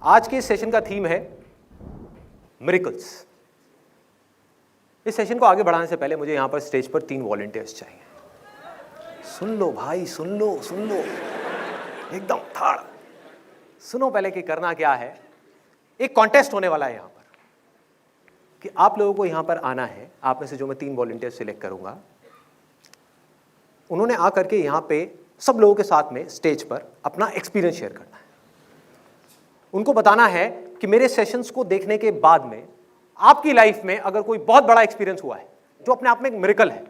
आज के इस सेशन का थीम है मिरेकल्स। इस सेशन को आगे बढ़ाने से पहले मुझे यहां पर स्टेज पर 3 वॉलंटियर्स चाहिए। सुन लो भाई, सुन लो एकदम थाड़ सुनो पहले कि करना क्या है। एक कॉन्टेस्ट होने वाला है यहां पर कि आप लोगों को यहां पर आना है। आप में से जो मैं 3 वॉलंटियर सिलेक्ट करूंगा, उन्होंने आकर के यहां पे सब लोगों के साथ में स्टेज पर अपना एक्सपीरियंस शेयर करना है। उनको बताना है कि मेरे सेशंस को देखने के बाद में आपकी लाइफ में अगर कोई बहुत बड़ा एक्सपीरियंस हुआ है जो अपने आप में एक मिरेकल है।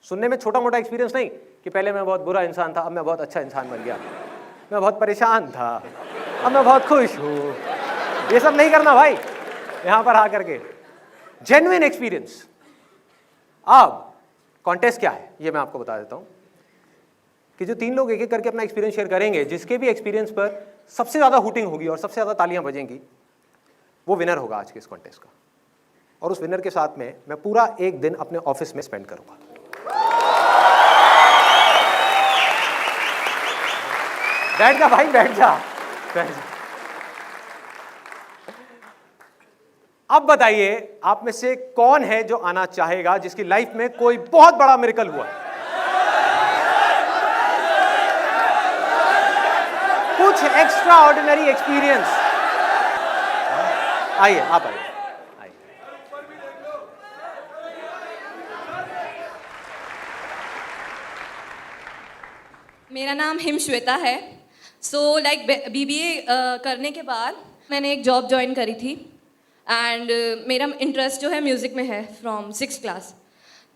सुनने में छोटा मोटा एक्सपीरियंस नहीं कि पहले मैं बहुत बुरा इंसान था, अब मैं बहुत अच्छा इंसान बन गया, मैं बहुत परेशान था, अब मैं बहुत खुश हूं। ये सब नहीं करना भाई, यहां पर आकर के जेन्युइन एक्सपीरियंस। अब कॉन्टेस्ट क्या है ये मैं आपको बता देता हूं कि जो 3 लोग एक एक करके अपना एक्सपीरियंस शेयर करेंगे, जिसके भी एक्सपीरियंस पर सबसे ज्यादा हुटिंग होगी और सबसे ज्यादा तालियां बजेंगी, वो विनर होगा आज के इस कॉन्टेस्ट का। और उस विनर के साथ में मैं पूरा एक दिन अपने ऑफिस में स्पेंड करूंगा। बैठ जा भाई, बैठ जा। अब बताइए आप में से कौन है जो आना चाहेगा जिसकी लाइफ में कोई बहुत बड़ा मिरेकल हुआ है, कुछ एक्स्ट्रा ऑर्डिनरी एक्सपीरियंस। आइए, आप आइए। मेरा नाम हिम श्वेता है। सो लाइक बीबीए करने के बाद मैंने एक जॉब ज्वाइन करी थी एंड मेरा इंटरेस्ट जो है म्यूज़िक में है फ्रॉम 6th क्लास।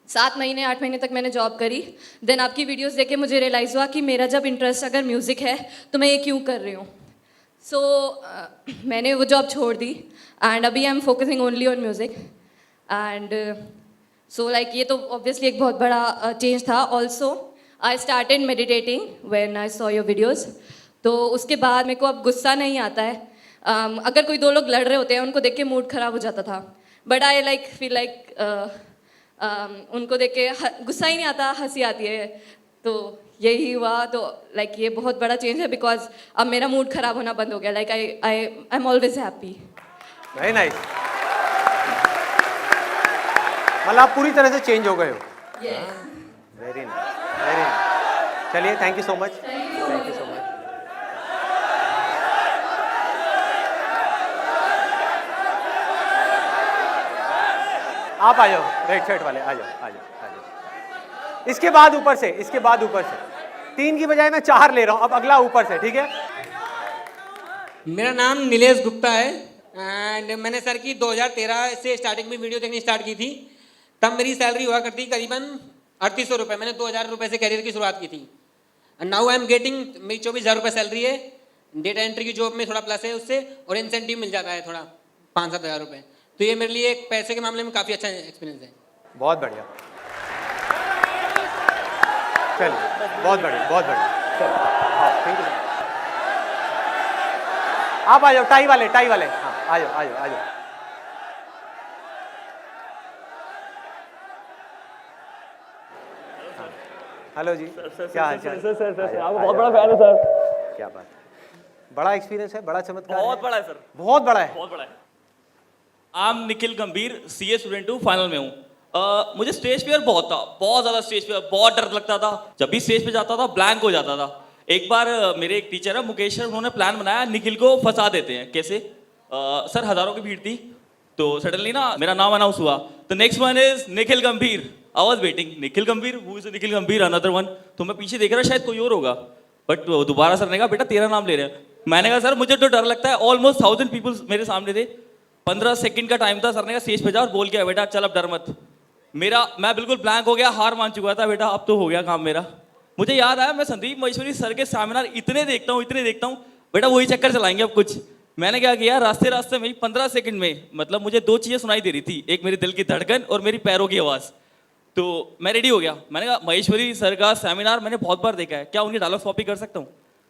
7 महीने 8 महीने तक मैंने जॉब करी। देन आपकी वीडियोस देख के मुझे रियलाइज़ हुआ कि मेरा जब इंटरेस्ट अगर म्यूज़िक है तो मैं ये क्यों कर रही हूँ। सो मैंने वो जॉब छोड़ दी एंड अभी I am focusing only on music and so like ये तो ऑब्वियसली एक बहुत बड़ा चेंज था। Also I started meditating when I saw your videos. तो उसके बाद मेरे को अब गुस्सा नहीं आता है। अगर कोई 2 लोग लड़ रहे होते हैं उनको देख के मूड ख़राब हो जाता था, but I like feel like उनको देख के गुस्सा ही नहीं आता, हंसी आती है। तो यही हुआ। तो लाइक ये बहुत बड़ा चेंज है बिकॉज अब मेरा मूड ख़राब होना बंद हो गया। Like I am always happy. Very nice. मतलब आप पूरी तरह से चेंज हो गए हो। Very nice, very nice. चलिए, thank you so much, thank you so much. आप आ जाओ, रेड शर्ट वाले आ जाओ। इसके बाद ऊपर से 3 की बजाय मैं 4 ले रहा हूं। अब अगला ऊपर से, ठीक है। मेरा नाम नीलेश गुप्ता है एंड मैंने सर की 2013 से स्टार्टिंग में वीडियो देखनी स्टार्ट की थी। तब मेरी सैलरी हुआ करती करीबन 3800 रुपये। मैंने 2000 रुपये से करियर की शुरुआत की थी। नाउ आई एम गेटिंग, मेरी 24,000 रुपये सैलरी है। डेटा एंट्री की जॉब में थोड़ा प्लस है उससे, और इंसेंटिव मिल जाता है थोड़ा 5-7 हज़ार रुपये। तो ये मेरे लिए एक पैसे के मामले में काफ़ी अच्छा एक्सपीरियंस है। बहुत बढ़िया, चलिए, बहुत बढ़िया, बहुत बढ़िया। Thank you. आप आ जाओ, टाई वाले। हाँ, आ जाओ। हेलो जी, क्या हाल चाल? सर आपका बहुत बड़ा फैन है सर। क्या बात है, बड़ा एक्सपीरियंस है, बड़ा चमत्कार है। बहुत बड़ा है सर, बहुत बड़ा है। बहुत बड़ा है। आई एम निखिल गंभीर, सीए स्टूडेंट हूँ, फाइनल में हूँ। मुझे स्टेज फियर बहुत था, बहुत ज़्यादा स्टेज फियर, बहुत डर लगता था। जब भी स्टेज पे जाता था ब्लैंक हो जाता था। एक बार मेरे एक टीचर है मुकेश सर, उन्होंने प्लान बनाया निखिल को फंसा देते हैं। कैसे? सर हज़ारों की भीड़ थी तो सडनली ना मेरा नाम अनाउंस हुआ। तो नेक्स्ट वन इज निखिल गंभीर। आई वाज वेटिंग, निखिल गंभीर, हु इज निखिल गंभीर, अनदर वन। तो मैं पीछे देख रहा शायद कोई और होगा, बट दोबारा सर ने कहा बेटा तेरा नाम ले रहे हैं। मैंने कहा सर मुझे तो डर लगता है। ऑलमोस्ट 1000 पीपल मेरे सामने थे। 15 सेकंड का टाइम था। सर ने कहा स्टेज पे जा और बोल के बेटा चल अब डर मत। मैं बिल्कुल ब्लैंक हो गया, हार मान चुका था। बेटा अब तो हो गया काम मेरा। मुझे याद आया मैं संदीप महेश्वरी सर के सेमिनार इतने देखता हूँ, बेटा वही चक्कर चलाएंगे अब कुछ। मैंने क्या किया, रास्ते में 15 सेकंड में मतलब मुझे 2 चीज़ें सुनाई दे रही थी, एक मेरे दिल की धड़कन और मेरी पैरों की आवाज़। तो मैं रेडी हो गया। मैंने कहा महेश्वरी सर का सेमिनार मैंने बहुत बार देखा है, क्या उनकी डायलॉग कॉपी कर सकता हूँ?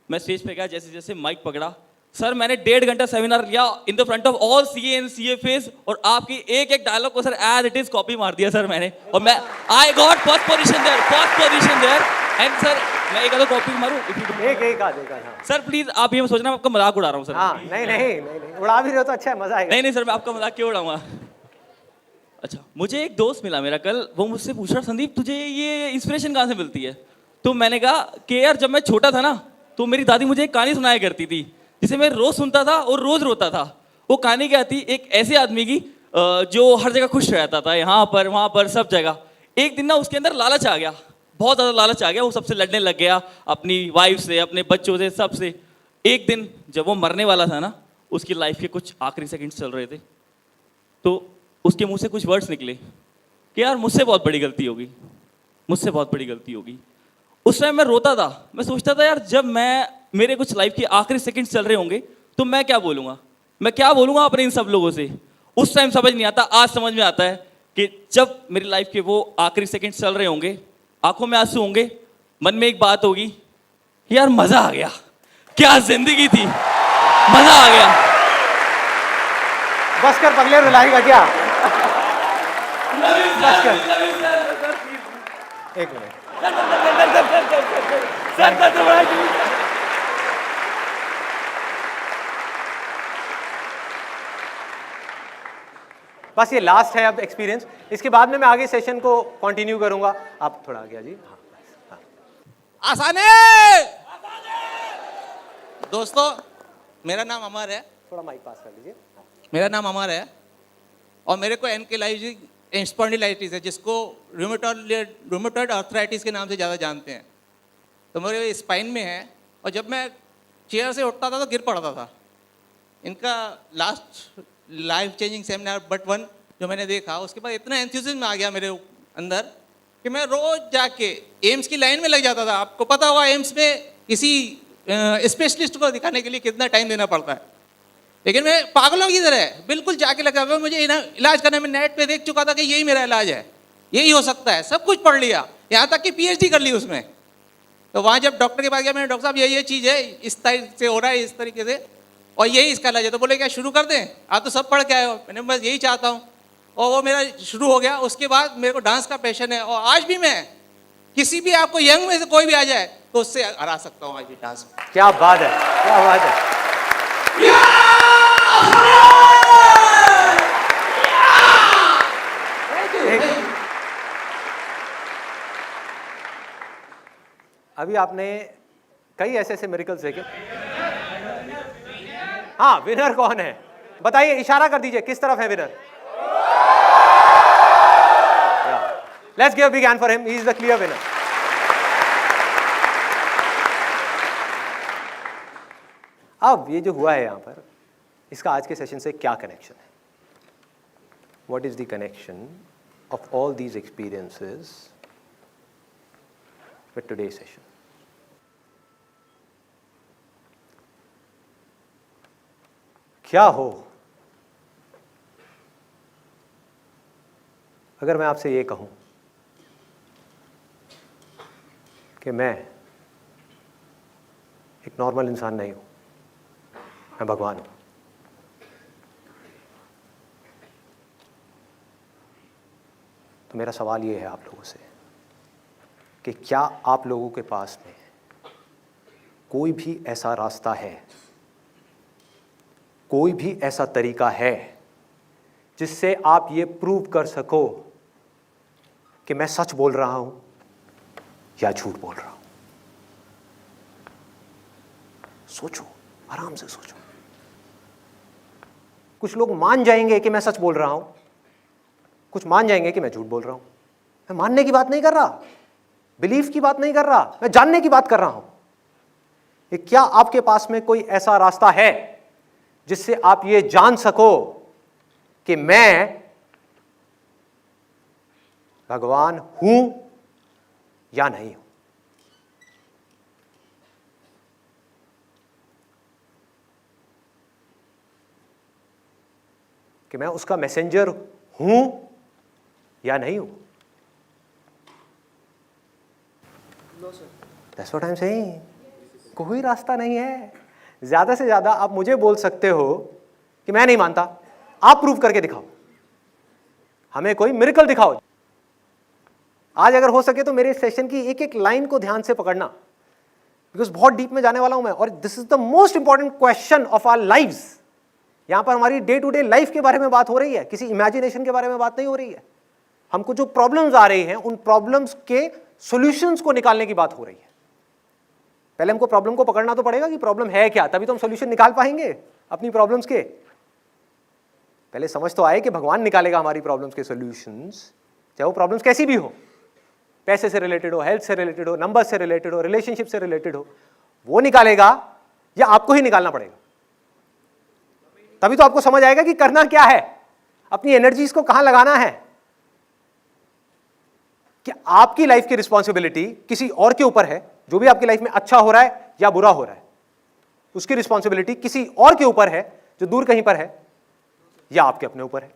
मैं स्टेज पे गया, जैसे माइक पकड़ा, सर मैंने 1.5 घंटा सेमिनार लिया in the front of all CA and CFS, और आपकी एक डायलॉग को sir as it is copy मार दिया सर मैंने। और मैं I got first position there and sir मैं एक आधा कॉपी मारूं if you don't- एक एक आधे का, हाँ सर प्लीज आप ये मत सोचना मैं आपका मजाक उड़ा रहा हूँ सर। हाँ, नहीं, उड़ा भी रहे हो तो अच्छा है, मजा आएगा। नहीं सर मैं आपका मजाक क्यों उड़ाऊंगा। अच्छा मुझे एक दोस्त मिला मेरा कल, वो मुझसे पूछ रहा संदीप तुझे ये इंस्पिरेशन कहाँ से मिलती है। तो मैंने कहा कि यार जब मैं छोटा था ना तो मेरी दादी मुझे एक कहानी सुनाया करती थी जिसे मैं रोज सुनता था और रोज रोता था। वो कहानी क्या थी, एक ऐसे आदमी की जो हर जगह खुश रहता था, यहाँ पर वहाँ पर सब जगह। एक दिन ना उसके अंदर लालच आ गया, बहुत ज़्यादा लालच आ गया, वो सबसे लड़ने लग गया, अपनी वाइफ से, अपने बच्चों से, सबसे। एक दिन जब वो मरने वाला था ना, उसकी लाइफ के कुछ आखिरी सेकंड्स चल रहे थे, तो उसके मुंह से कुछ वर्ड्स निकले कि यार मुझसे बहुत बड़ी गलती होगी, मुझसे बहुत बड़ी गलती होगी। उस टाइम मैं रोता था, मैं सोचता था यार जब मेरे कुछ लाइफ के आखिरी सेकंड्स चल रहे होंगे तो मैं क्या बोलूँगा, मैं क्या बोलूँगा अपने इन सब लोगों से। उस टाइम समझ नहीं आता, आज समझ में आता है कि जब मेरी लाइफ के वो आखिरी सेकंड्स चल रहे होंगे, आंखों में आंसू होंगे, मन में एक बात होगी कि यार मजा आ गया, क्या जिंदगी थी, मजा आ गया। बस कर पगले, रुलाएगा क्या? बस कर, एक मिनट। बस ये लास्ट है अब एक्सपीरियंस, इसके बाद में मैं आगे सेशन को कंटिन्यू करूंगा। आप थोड़ा आगे जी। हाँ, आसान है दोस्तों। मेरा नाम अमर है, थोड़ा माइक पास कर लीजिए। मेरा नाम अमर है और मेरे को एनकेलाइटिस स्पॉन्डिलाइटिस है, जिसको रूमेटॉइड आर्थराइटिस के नाम से ज़्यादा जानते हैं। तो मेरे स्पाइन में है और जब मैं चेयर से उठता था तो गिर पड़ता था। इनका last life changing seminar but one जो मैंने देखा, उसके बाद इतना एंथुसिज्म आ गया मेरे अंदर कि मैं रोज जाके एम्स की लाइन में लग जाता था। आपको पता होगा एम्स में किसी स्पेशलिस्ट को दिखाने के लिए कितना टाइम देना पड़ता है, लेकिन मैं पागलों की तरह बिल्कुल जाके लगा हुआ। मुझे इलाज करने में नेट पे देख चुका था कि यही मेरा इलाज है, यही हो सकता है, सब कुछ पढ़ लिया, यहाँ तक कि पीएचडी कर ली उसमें। तो वहाँ जब डॉक्टर के पास गया, मैंने डॉक्टर साहब ये चीज़ है, इस तरीके से हो रहा है, इस तरीके से, और यही इसका इलाज है। तो बोले क्या शुरू कर दें, आप तो सब पढ़ के आए हो। मैंने बस यही चाहता हूँ, और वो मेरा शुरू हो गया। उसके बाद मेरे को डांस का पैशन है और आज भी मैं किसी भी आपको यंग में से कोई भी आ जाए तो उससे हरा सकता हूँ आज भी डांस में। क्या बात है, क्या बात है। अभी आपने कई ऐसे ऐसे मिरेकल्स देखे। हाँ, विनर कौन है बताइए, इशारा कर दीजिए किस तरफ है winner. Let's give a big hand for him, he is the clear winner. अब ये जो हुआ है यहां पर, इसका आज के सेशन से क्या कनेक्शन है? What is the connection of all these experiences with today's session? क्या हो अगर मैं आपसे ये कहूं कि मैं एक नॉर्मल इंसान नहीं हूं, मैं भगवान हूं। तो मेरा सवाल ये है आप लोगों से कि क्या आप लोगों के पास में कोई भी ऐसा रास्ता है, कोई भी ऐसा तरीका है जिससे आप ये प्रूव कर सको कि मैं सच बोल रहा हूं या झूठ बोल रहा हूं? सोचो, आराम से सोचो। कुछ लोग मान जाएंगे कि मैं सच बोल रहा हूं, कुछ मान जाएंगे कि मैं झूठ बोल रहा हूं। मैं मानने की बात नहीं कर रहा, बिलीफ की बात नहीं कर रहा, मैं जानने की बात कर रहा हूं। कि क्या आपके पास में कोई ऐसा रास्ता है जिससे आप ये जान सको कि मैं भगवान हूं या नहीं हूं? कि मैं उसका मैसेंजर हूं या नहीं हूं? That's what I'm saying. कोई रास्ता नहीं है। ज्यादा से ज्यादा आप मुझे बोल सकते हो कि मैं नहीं मानता, आप प्रूव करके दिखाओ, हमें कोई मिरेकल दिखाओ। आज अगर हो सके तो मेरे सेशन की एक एक लाइन को ध्यान से पकड़ना, बिकॉज बहुत डीप में जाने वाला हूं मैं, और this is the most important question of our lives. यहां पर हमारी डे टू डे लाइफ के बारे में बात हो रही है, किसी इमेजिनेशन के बारे में बात नहीं हो रही है। हमको जो प्रॉब्लम्स आ रही हैं उन प्रॉब्लम्स के सॉल्यूशंस को निकालने की बात हो रही है। पहले हमको प्रॉब्लम को पकड़ना तो पड़ेगा कि प्रॉब्लम है क्या, तभी तो हम सॉल्यूशन निकाल पाएंगे अपनी प्रॉब्लम्स के। पहले समझ तो आए कि भगवान निकालेगा हमारी प्रॉब्लम्स के सॉल्यूशंस, चाहे वो प्रॉब्लम्स कैसी भी हो, पैसे से रिलेटेड हो, हेल्थ से रिलेटेड हो, नंबर से रिलेटेड हो, रिलेशनशिप से रिलेटेड हो, वो निकालेगा या आपको ही निकालना पड़ेगा। तभी तो आपको समझ आएगा कि करना क्या है, अपनी एनर्जीज को कहां लगाना है। कि आपकी लाइफ की रिस्पॉन्सिबिलिटी किसी और के ऊपर है, जो भी आपकी लाइफ में अच्छा हो रहा है या बुरा हो रहा है, उसकी रिस्पॉन्सिबिलिटी किसी और के ऊपर है जो दूर कहीं पर है, या आपके अपने ऊपर है।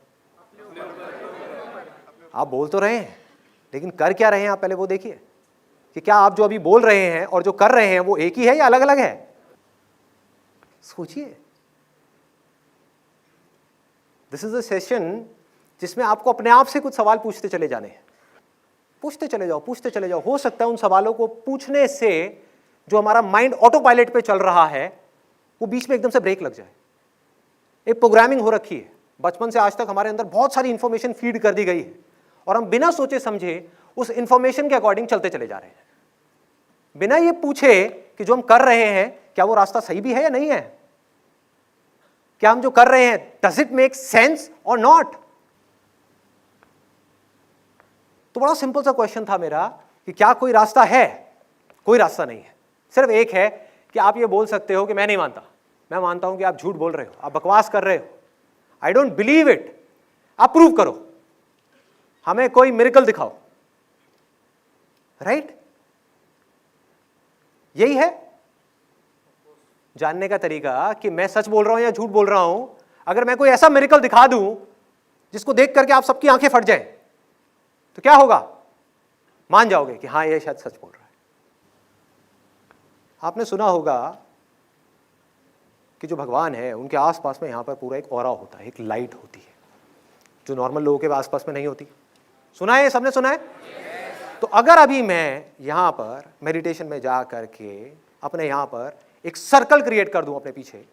आप बोल तो रहे हैं, लेकिन कर क्या रहे हैं आप, पहले वो देखिए कि क्या आप जो अभी बोल रहे हैं और जो कर रहे हैं वो एक ही है या अलग अलग है। सोचिए। दिस इज अ सेशन जिसमें आपको अपने आप से कुछ सवाल पूछते चले जाने हैं। पूछते चले जाओ, पूछते चले जाओ। हो सकता है उन सवालों को पूछने से जो हमारा माइंड ऑटो पायलट पे चल रहा है वो बीच में एकदम से ब्रेक लग जाए। एक प्रोग्रामिंग हो रखी है, बचपन से आज तक हमारे अंदर बहुत सारी इंफॉर्मेशन फीड कर दी गई है और हम बिना सोचे समझे उस इंफॉर्मेशन के अकॉर्डिंग चलते चले जा रहे हैं, बिना ये पूछे कि जो हम कर रहे हैं क्या वो रास्ता सही भी है या नहीं है, क्या हम जो कर रहे हैं डज इट मेक सेंस और नॉट। तो बड़ा सिंपल सा क्वेश्चन था मेरा कि क्या कोई रास्ता है। कोई रास्ता नहीं है, सिर्फ एक है कि आप ये बोल सकते हो कि मैं नहीं मानता, मैं मानता हूं कि आप झूठ बोल रहे हो, आप बकवास कर रहे हो, आई डोंट बिलीव इट। आप प्रूव करो, हमें कोई मिरेकल दिखाओ। राइट? यही है जानने का तरीका कि मैं सच बोल रहा हूं या झूठ बोल रहा हूं। अगर मैं कोई ऐसा मिरेकल दिखा दूं जिसको देख करके आप सबकी आंखें फट जाएं, तो क्या होगा? मान जाओगे कि हां ये शायद सच बोल रहा है। आपने सुना होगा कि जो भगवान है उनके आसपास में यहां पर पूरा एक ऑरा होता है, एक लाइट होती है जो नॉर्मल लोगों के आसपास में नहीं होती। सुना है? सबने सुना है? तो अगर अभी मैं यहां पर मेडिटेशन में जा करके अपने यहां पर एक सर्कल क्रिएट कर दूं अपने पीछे,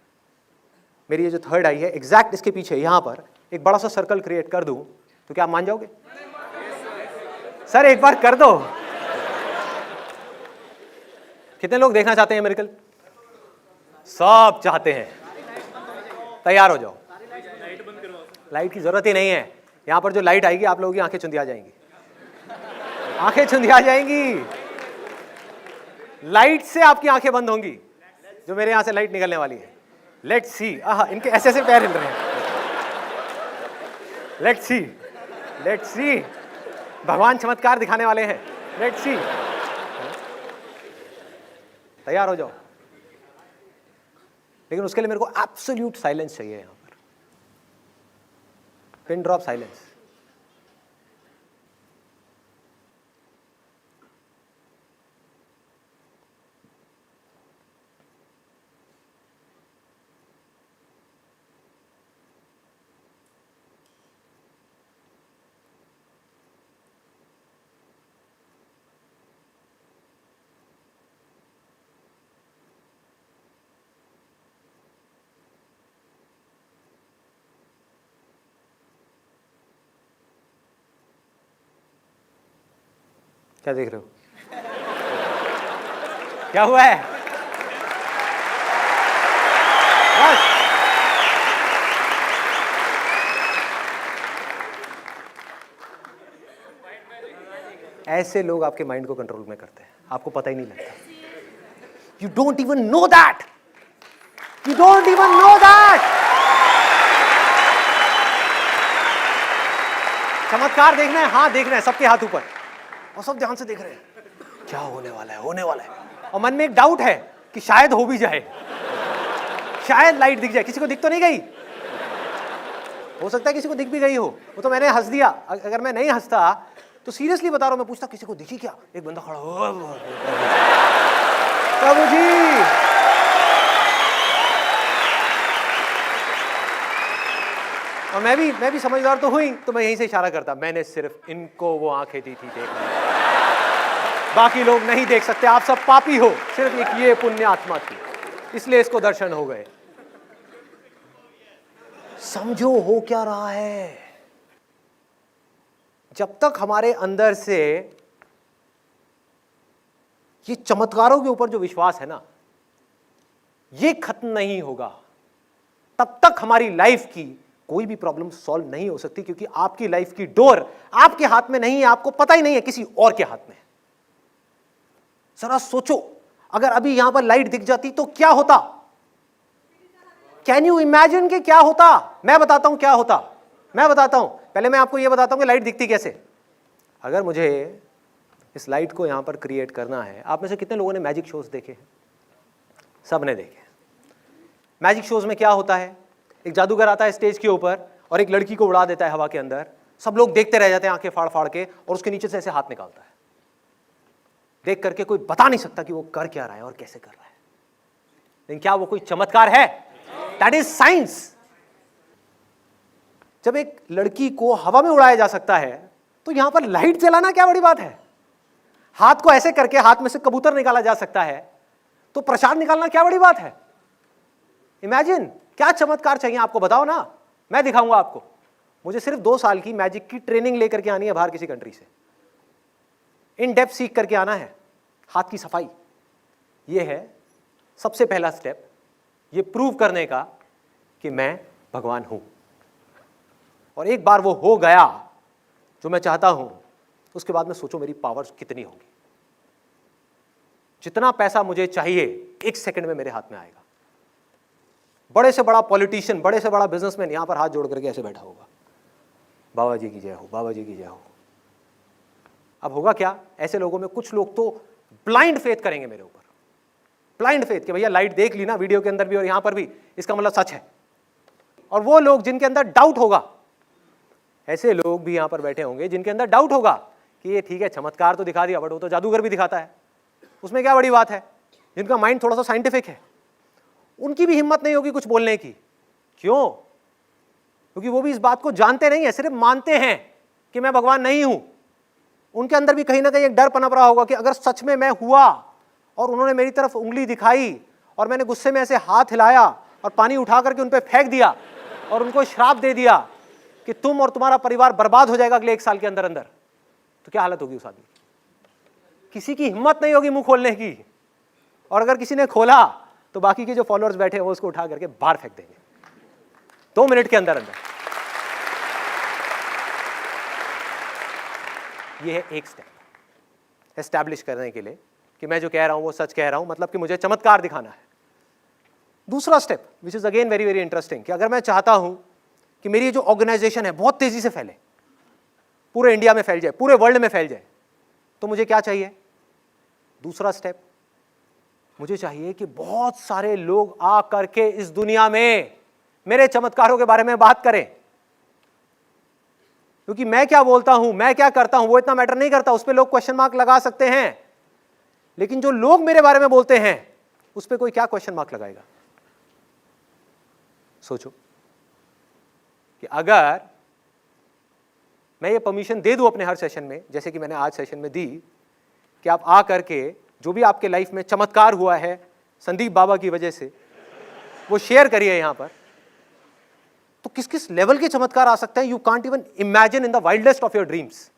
मेरी ये जो थर्ड आई है एग्जैक्ट इसके पीछे यहां पर एक बड़ा सा सर्कल क्रिएट कर दूं, तो क्या आप मान जाओगे? सर एक बार कर दो। कितने लोग देखना चाहते हैं मिरेकल? सब चाहते हैं। तैयार हो जाओ। लाइट की जरूरत ही नहीं है। यहां पर जो लाइट आएगी आप लोगों की आंखें चुंधिया जाएंगी, आंखें चुंधिया जाएंगी। लाइट से आपकी आंखें बंद होंगी, जो मेरे यहां से लाइट निकलने वाली है। Let's see. आहा, इनके ऐसे ऐसे पैर हिल रहे हैं। Let's see, let's see. भगवान चमत्कार दिखाने वाले हैं। Let's see. तैयार हो जाओ। लेकिन उसके लिए मेरे को एब्सोल्यूट साइलेंस चाहिए। यहां पर पिन ड्रॉप साइलेंस। क्या देख रहे हो? क्या हुआ है? बस। ऐसे लोग आपके माइंड को कंट्रोल में करते हैं, आपको पता ही नहीं लगता। You don't even know that. You don't even know that. चमत्कार देखना है? हाँ देखना है। सबके हाथ ऊपर और सब ध्यान से देख रहे हैं क्या होने वाला है, होने वाला है। और मन में एक डाउट है कि शायद हो भी जाए, शायद लाइट दिख जाए। किसी को दिख तो नहीं गई? हो सकता है किसी को दिख भी गई हो, वो तो मैंने हंस दिया। अगर मैं नहीं हंसता तो सीरियसली बता रहा हूं, मैं पूछता किसी को दिखी क्या? एक बंदा खड़ा हो, प्रभु जी। और मैं भी समझदार तो हुई, तो मैं यहीं से इशारा करता, मैंने सिर्फ इनको वो आंखें दी थी देखने। बाकी लोग नहीं देख सकते, आप सब पापी हो, सिर्फ एक ये पुण्य आत्मा थी, इसलिए इसको दर्शन हो गए। समझो हो क्या रहा है। जब तक हमारे अंदर से ये चमत्कारों के ऊपर जो विश्वास है ना, ये खत्म नहीं होगा, तब तक हमारी लाइफ की कोई भी प्रॉब्लम सॉल्व नहीं हो सकती, क्योंकि आपकी लाइफ की डोर आपके हाथ में नहीं है, आपको पता ही नहीं है, किसी और के हाथ में है। जरा सोचो, अगर अभी यहां पर लाइट दिख जाती तो क्या होता? कैन यू इमेजिन कि क्या होता? मैं बताता हूं क्या होता, मैं बताता हूं। पहले मैं आपको यह बताता हूं कि लाइट दिखती कैसे। अगर मुझे इस लाइट को यहां पर क्रिएट करना है, आप में से कितने लोगों ने मैजिक शोज देखे हैं? सब ने देखे। मैजिक शोज में क्या होता है, एक जादूगर आता है स्टेज के ऊपर और एक लड़की को उड़ा देता है हवा के अंदर, सब लोग देखते रह जाते हैं आंखें फाड़ फाड़ के, और उसके नीचे से ऐसे हाथ निकालता है। देख करके कोई बता नहीं सकता कि वो कर क्या रहा है और कैसे कर रहा है, लेकिन क्या वो कोई चमत्कार है? That is science. जब एक लड़की को हवा में उड़ाया जा सकता है, तो यहां पर लाइट जलाना क्या बड़ी बात है? हाथ को ऐसे करके हाथ में से कबूतर निकाला जा सकता है, तो प्रसाद निकालना क्या बड़ी बात है? इमेजिन, क्या चमत्कार चाहिए आपको? बताओ ना, मैं दिखाऊंगा आपको। मुझे सिर्फ 2 साल की मैजिक की ट्रेनिंग लेकर के आनी है बाहर किसी कंट्री से, इन डेप्थ सीख करके आना है। हाथ की सफाई, ये है सबसे पहला स्टेप, ये प्रूव करने का कि मैं भगवान हूं। और एक बार वो हो गया जो मैं चाहता हूं, उसके बाद में सोचो मेरी पावर कितनी होगी। जितना पैसा मुझे चाहिए 1 सेकंड में मेरे हाथ में आएगा। बड़े से बड़ा पॉलिटिशियन, बड़े से बड़ा बिजनेसमैन यहां पर हाथ जोड़ करके ऐसे बैठा होगा, बाबा जी की जय हो, बाबा जी की जय हो। अब होगा क्या, ऐसे लोगों में कुछ लोग तो ब्लाइंड फेथ करेंगे मेरे ऊपर, ब्लाइंड फेथ कि भैया लाइट देख ली ना वीडियो के अंदर भी और यहां पर भी, इसका मतलब सच है। और वो लोग जिनके अंदर डाउट होगा, ऐसे लोग भी यहां पर बैठे होंगे जिनके अंदर डाउट होगा कि ये ठीक है चमत्कार तो दिखा दिया, बट वो तो जादूगर भी दिखाता है, उसमें क्या बड़ी बात है। जिनका माइंड थोड़ा सा साइंटिफिक है, उनकी भी हिम्मत नहीं होगी कुछ बोलने की। क्यों? क्योंकि वो भी इस बात को जानते नहीं है, सिर्फ मानते हैं कि मैं भगवान नहीं हूं। उनके अंदर भी कहीं ना कहीं एक डर पनप रहा होगा कि अगर सच में मैं हुआ और उन्होंने मेरी तरफ उंगली दिखाई और मैंने गुस्से में ऐसे हाथ हिलाया और पानी उठा करके उन पर फेंक दिया और उनको श्राप दे दिया कि तुम और तुम्हारा परिवार बर्बाद हो जाएगा अगले 1 साल के अंदर अंदर, तो क्या हालत होगी उस आदमी? किसी की हिम्मत नहीं होगी मुंह खोलने की, और अगर किसी ने खोला तो बाकी के जो फॉलोअर्स बैठे हैं वो उसको उठा करके बाहर फेंक देंगे 2 मिनट के अंदर अंदर। ये है एक स्टेप एस्टैब्लिश करने के लिए कि मैं जो कह रहा हूं वो सच कह रहा हूं, मतलब कि मुझे चमत्कार दिखाना है। दूसरा step which is again very very interesting, कि अगर मैं चाहता हूं कि मेरी जो ऑर्गेनाइजेशन है बहुत तेजी से फैले, पूरे इंडिया में फैल जाए, पूरे वर्ल्ड में फैल जाए, तो मुझे क्या चाहिए? दूसरा स्टेप, मुझे चाहिए कि बहुत सारे लोग आ करके इस दुनिया में मेरे चमत्कारों के बारे में बात करें। क्योंकि मैं क्या बोलता हूं, मैं क्या करता हूं, वो इतना मैटर नहीं करता, उस पर लोग क्वेश्चन मार्क लगा सकते हैं, लेकिन जो लोग मेरे बारे में बोलते हैं उस पर कोई क्या क्वेश्चन मार्क लगाएगा? सोचो कि अगर मैं ये परमिशन दे दूं अपने हर सेशन में, जैसे कि मैंने आज सेशन में दी, कि आप आ करके जो भी आपके लाइफ में चमत्कार हुआ है संदीप बाबा की वजह से वो शेयर करिए यहां पर, तो किस किस लेवल के चमत्कार आ सकते हैं you can't even imagine in the wildest of your dreams.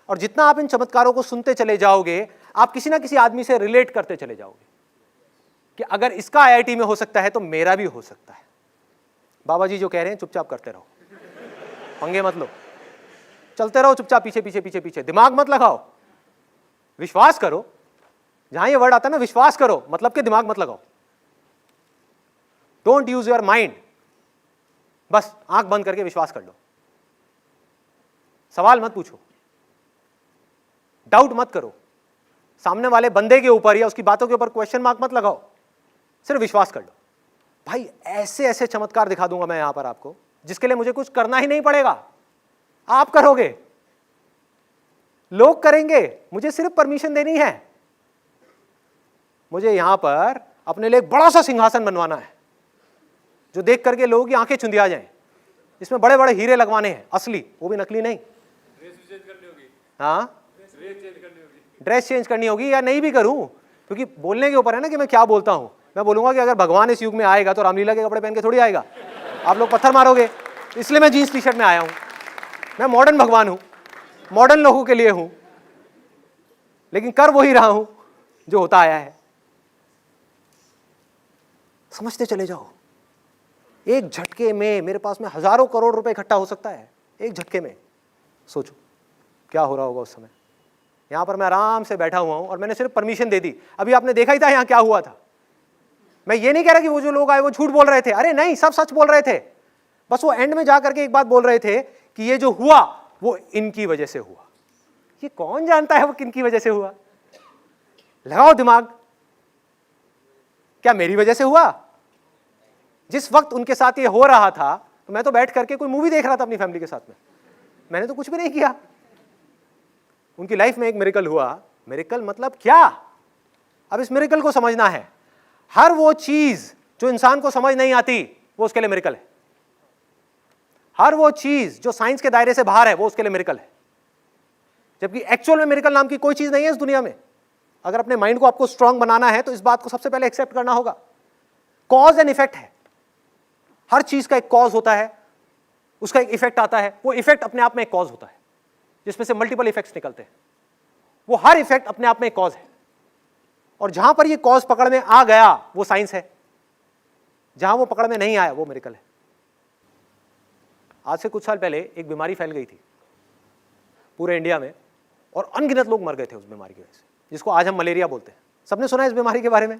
और जितना आप इन चमत्कारों को सुनते चले जाओगे, आप किसी ना किसी आदमी से रिलेट करते चले जाओगे कि अगर इसका आईआईटी में हो सकता है तो मेरा भी हो सकता है। बाबा जी जो कह रहे हैं चुपचाप करते रहो, पंगे मत लो, चलते रहो चुपचाप, पीछे पीछे पीछे पीछे, दिमाग मत लगाओ, विश्वास करो। जहां ये वर्ड आता है ना विश्वास करो, मतलब कि दिमाग मत लगाओ। डोंट यूज योर माइंड, बस आंख बंद करके विश्वास कर लो, सवाल मत पूछो, डाउट मत करो, सामने वाले बंदे के ऊपर या उसकी बातों के ऊपर क्वेश्चन मार्क मत लगाओ, सिर्फ विश्वास कर लो। भाई ऐसे ऐसे चमत्कार दिखा दूंगा मैं यहां पर आपको, जिसके लिए मुझे कुछ करना ही नहीं पड़ेगा, आप करोगे, लोग करेंगे, मुझे सिर्फ परमिशन देनी है। मुझे यहां पर अपने लिए एक बड़ा सा सिंहासन बनवाना है जो देख करके लोगों की आंखें चुंधिया जाएं, इसमें बड़े बड़े हीरे लगवाने हैं, असली, वो भी नकली नहीं। हाँ ड्रेस चेंज करनी होगी या नहीं भी करूं, क्योंकि बोलने के ऊपर है ना कि मैं क्या बोलता हूं। मैं बोलूंगा कि अगर भगवान इस युग में आएगा तो रामलीला के कपड़े पहन के थोड़ी आएगा, आप लोग पत्थर मारोगे। इसलिए मैं जीन्स टी शर्ट में आया हूं। मैं मॉडर्न भगवान हूं, मॉडर्न लोगों के लिए हूं, लेकिन कर वही रहा हूं जो होता आया है। समझते चले जाओ, एक झटके में मेरे पास में हजारों करोड़ रुपए इकट्ठा हो सकता है, एक झटके में। सोचो क्या हो रहा होगा उस समय। यहां पर मैं आराम से बैठा हुआ हूं और मैंने सिर्फ परमिशन दे दी। अभी आपने देखा ही था यहां क्या हुआ था। मैं ये नहीं कह रहा कि वो जो लोग आए वो झूठ बोल रहे थे, अरे नहीं, सब सच बोल रहे थे। बस वो एंड में जाकर के एक बात बोल रहे थे कि ये जो हुआ वो इनकी वजह से हुआ। ये कौन जानता है वो किनकी वजह से हुआ? लगाओ दिमाग, क्या मेरी वजह से हुआ? जिस वक्त उनके साथ ये हो रहा था तो मैं तो बैठ करके कोई मूवी देख रहा था अपनी फैमिली के साथ में, मैंने तो कुछ भी नहीं किया। उनकी लाइफ में एक मिरेकल हुआ। मिरेकल मतलब क्या? अब इस मिरेकल को समझना है। हर वो चीज जो इंसान को समझ नहीं आती वो उसके लिए मिरेकल है। हर वो चीज जो साइंस के दायरे से बाहर है वो उसके लिए मिरेकल है। जबकि एक्चुअल में मिरेकल नाम की कोई चीज नहीं है इस दुनिया में। अगर अपने माइंड को आपको स्ट्रांग बनाना है तो इस बात को सबसे पहले एक्सेप्ट करना होगा, कॉज एंड इफेक्ट है। हर चीज का एक कॉज होता है, उसका एक इफेक्ट आता है। वो इफेक्ट अपने आप में एक कॉज होता है जिसमें से मल्टीपल इफेक्ट्स निकलते हैं। वो हर इफेक्ट अपने आप में एक कॉज है। और जहां पर ये कॉज पकड़ में आ गया वो साइंस है, जहां वो पकड़ में नहीं आया वो मिरेकल है। आज से कुछ साल पहले एक बीमारी फैल गई थी पूरे इंडिया में और अनगिनत लोग मर गए थे उस बीमारी की वजह से, जिसको आज हम मलेरिया बोलते हैं। सबने सुना है इस बीमारी के बारे में?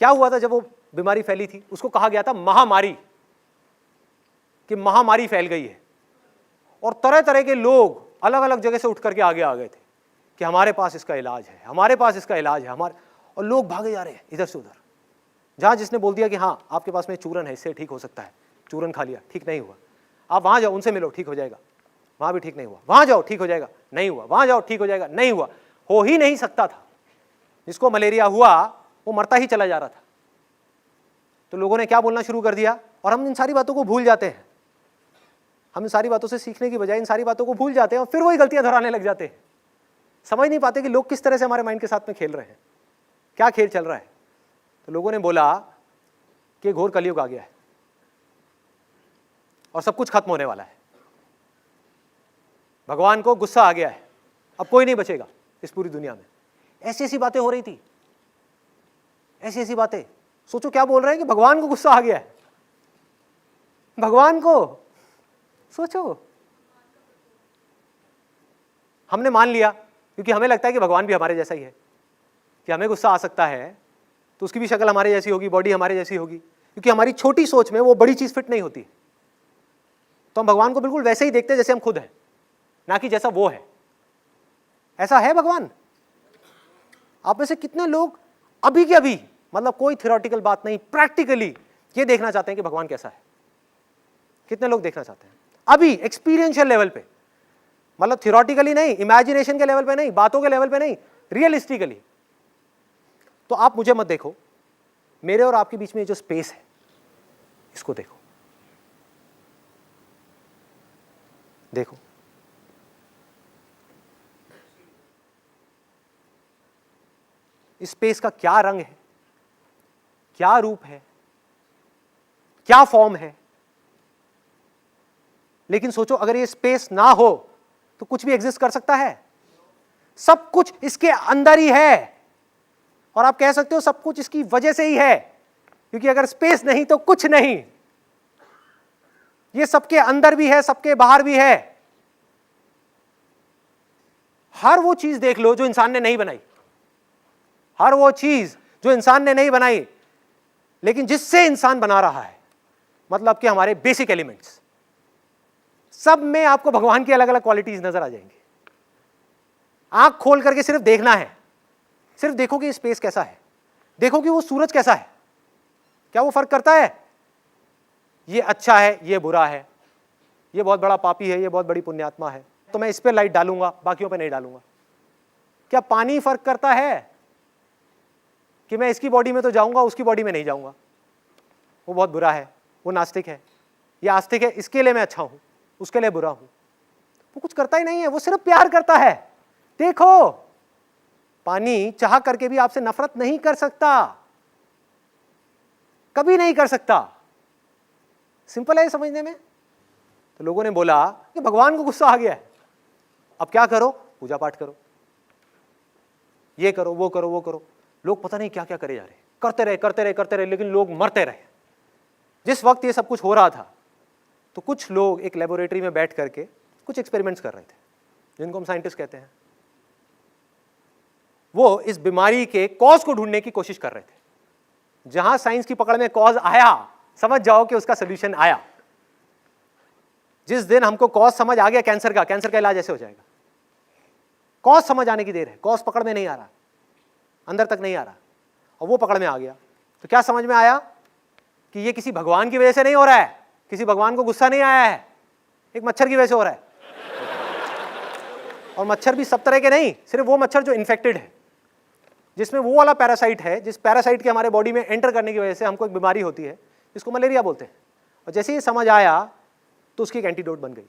क्या हुआ था जब वो बीमारी फैली थी? उसको कहा गया था महामारी, कि महामारी फैल गई है। और तरह तरह के लोग अलग अलग जगह से उठ करके आगे आ गए थे कि हमारे पास इसका इलाज है, हमारे पास इसका इलाज है, हमारे। और लोग भागे जा रहे हैं इधर से उधर। जहां जिसने बोल दिया कि हाँ आपके पास में चूरन है, इससे ठीक हो सकता है, चूरन खा लिया, ठीक नहीं हुआ, आप वहां जाओ, उनसे मिलो, ठीक हो जाएगा, वहां भी ठीक नहीं हुआ, वहां जाओ ठीक हो जाएगा, नहीं हुआ, वहां जाओ ठीक हो जाएगा, नहीं हुआ। हो ही नहीं सकता था। जिसको मलेरिया हुआ वो मरता ही चला जा रहा था। तो लोगों ने क्या बोलना शुरू कर दिया, और हम इन सारी बातों को भूल जाते हैं। हम इन सारी बातों से सीखने की बजाय इन सारी बातों को भूल जाते हैं और फिर वही गलतियां दोहराने लग जाते हैं। समझ नहीं पाते कि लोग किस तरह से हमारे माइंड के साथ में खेल रहे हैं, क्या खेल चल रहा है। तो लोगों ने बोला कि घोर कलयुग आ गया है और सब कुछ खत्म होने वाला है, भगवान को गुस्सा आ गया है, अब कोई नहीं बचेगा इस पूरी दुनिया में। ऐसी ऐसी बातें हो रही थी, ऐसी ऐसी बातें। सोचो क्या बोल रहे हैं कि भगवान को गुस्सा आ गया है। भगवान को सोचो, हमने मान लिया क्योंकि हमें लगता है कि भगवान भी हमारे जैसा ही है, कि हमें गुस्सा आ सकता है तो उसकी भी शक्ल हमारे जैसी होगी, बॉडी हमारे जैसी होगी, क्योंकि हमारी छोटी सोच में वो बड़ी चीज फिट नहीं होती। तो हम भगवान को बिल्कुल वैसे ही देखते हैं जैसे हम खुद हैं, ना कि जैसा वो है। ऐसा है भगवान? आप में से कितने लोग अभी के अभी, मतलब कोई थियोरेटिकल बात नहीं, प्रैक्टिकली ये देखना चाहते हैं कि भगवान कैसा है? कितने लोग देखना चाहते हैं अभी एक्सपीरियंशियल लेवल पे? मतलब थियोरेटिकली नहीं, इमेजिनेशन के लेवल पे नहीं, बातों के लेवल पे नहीं, रियलिस्टिकली। तो आप मुझे मत देखो, मेरे और आपके बीच में जो स्पेस है इसको देखो। देखो इस स्पेस का क्या रंग है, क्या रूप है, क्या फॉर्म है। लेकिन सोचो अगर ये स्पेस ना हो तो कुछ भी एग्जिस्ट कर सकता है? सब कुछ इसके अंदर ही है। और आप कह सकते हो सब कुछ इसकी वजह से ही है, क्योंकि अगर स्पेस नहीं तो कुछ नहीं। ये सबके अंदर भी है, सबके बाहर भी है। हर वो चीज देख लो जो इंसान ने नहीं बनाई, हर वो चीज जो इंसान ने नहीं बनाई लेकिन जिससे इंसान बना रहा है, मतलब कि हमारे बेसिक एलिमेंट्स, सब में आपको भगवान की अलग अलग क्वालिटीज नजर आ जाएंगी। आंख खोल करके सिर्फ देखना है, सिर्फ देखो कि स्पेस कैसा है, देखो कि वो सूरज कैसा है, क्या वो फर्क करता है? ये अच्छा है, ये बुरा है, ये बहुत बड़ा पापी है, ये बहुत बड़ी पुण्यात्मा है, तो मैं इस पे लाइट डालूंगा, बाकियों पे नहीं डालूंगा। क्या पानी फर्क करता है कि मैं इसकी बॉडी में तो जाऊंगा, उसकी बॉडी में नहीं जाऊंगा? वो बहुत बुरा है, वो नास्तिक है, ये आस्तिक है, इसके लिए मैं अच्छा हूं, उसके लिए बुरा हूं। वो कुछ करता ही नहीं है, वो सिर्फ प्यार करता है। देखो, पानी चाह करके भी आपसे नफरत नहीं कर सकता, कभी नहीं कर सकता। सिंपल है समझने में। तो लोगों ने बोला कि भगवान को गुस्सा आ गया है, अब क्या करो? पूजा पाठ करो, ये करो, वो करो, वो करो। लोग पता नहीं क्या क्या करे जा रहे, करते रहे करते रहे करते रहे, लेकिन लोग मरते रहे। जिस वक्त ये सब कुछ हो रहा था तो कुछ लोग एक लेबोरेटरी में बैठ करके कुछ एक्सपेरिमेंट्स कर रहे थे, जिनको हम साइंटिस्ट कहते हैं। वो इस बीमारी के कॉज को ढूंढने की कोशिश कर रहे थे। जहां साइंस की पकड़ में कॉज आया, समझ जाओ कि उसका सोल्यूशन आया। जिस दिन हमको कॉज समझ आ गया कैंसर का इलाज ऐसे हो जाएगा। कॉज समझ आने की देर है, कॉज पकड़ में नहीं आ रहा, अंदर तक नहीं आ रहा, और वो पकड़ में आ गया तो क्या समझ में आया कि ये किसी भगवान की वजह से नहीं हो रहा है, किसी भगवान को गुस्सा नहीं आया है, एक मच्छर की वजह से हो रहा है। और मच्छर भी सब तरह के नहीं, सिर्फ वो मच्छर जो इन्फेक्टेड है, जिसमें वो वाला पैरासाइट है, जिस पैरासाइट के हमारे बॉडी में एंटर करने की वजह से हमको एक बीमारी होती है जिसको मलेरिया बोलते हैं। और जैसे ही समझ आया तो उसकी एक एंटीडोट बन गई,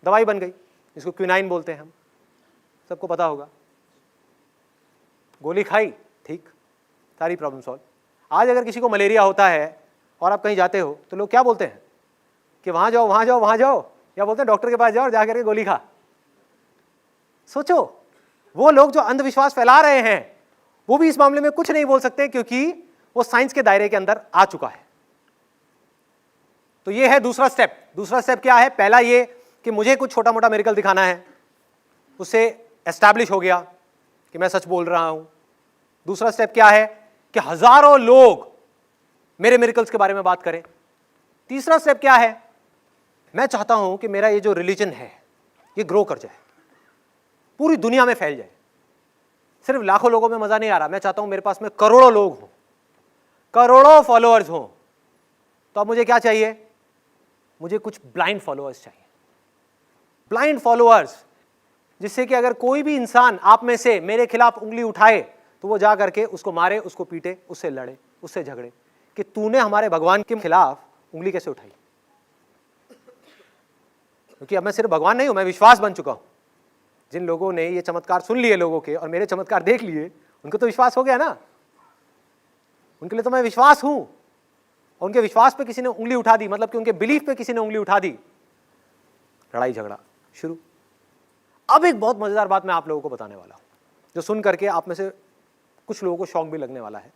दवाई बन गई, जिसको क्विनाइन बोलते हैं, हम सबको पता होगा। गोली खाई, ठीक, सारी प्रॉब्लम सॉल्व। आज अगर किसी को मलेरिया होता है और आप कहीं जाते हो तो लोग क्या बोलते हैं कि वहां जाओ वहां जाओ वहां जाओ, या बोलते हैं डॉक्टर के पास जाओ और जाकर के गोली खा। सोचो, वो लोग जो अंधविश्वास फैला रहे हैं वो भी इस मामले में कुछ नहीं बोल सकते, क्योंकि वो साइंस के दायरे के अंदर आ चुका है। तो ये है दूसरा स्टेप। दूसरा स्टेप क्या है? पहला ये कि मुझे कुछ छोटा मोटा मेरिकल दिखाना है, उससे एस्टैब्लिश हो गया कि मैं सच बोल रहा हूं। दूसरा स्टेप क्या है कि हजारों लोग मेरे मेरिकल्स के बारे में बात करें। तीसरा स्टेप क्या है? मैं चाहता हूं कि मेरा ये जो रिलीजन है ये ग्रो कर जाए, पूरी दुनिया में फैल जाए। सिर्फ लाखों लोगों में मजा नहीं आ रहा, मैं चाहता हूं मेरे पास में करोड़ों लोग हों, करोड़ों फॉलोअर्स हों। तो अब मुझे क्या चाहिए? मुझे कुछ ब्लाइंड फॉलोअर्स चाहिए। ब्लाइंड फॉलोअर्स, जिससे कि अगर कोई भी इंसान आप में से मेरे खिलाफ उंगली उठाए तो वो जा करके उसको मारे, उसको पीटे, उससे लड़े, उससे झगड़े कि तूने हमारे भगवान के खिलाफ उंगली कैसे उठाई। क्योंकि अब मैं सिर्फ भगवान नहीं हूं, मैं विश्वास बन चुका हूं। जिन लोगों ने ये चमत्कार सुन लिए लोगों के और मेरे चमत्कार देख लिए, उनको तो विश्वास हो गया ना, उनके लिए तो मैं विश्वास हूं। और उनके विश्वास पे किसी ने उंगली उठा दी, मतलब कि उनके बिलीफ पे किसी ने उंगली उठा दी, लड़ाई झगड़ा शुरू। अब एक बहुत मजेदार बात मैं आप लोगों को बताने वाला हूं, जो सुन करके आप में से कुछ लोगों को शॉक भी लगने वाला है,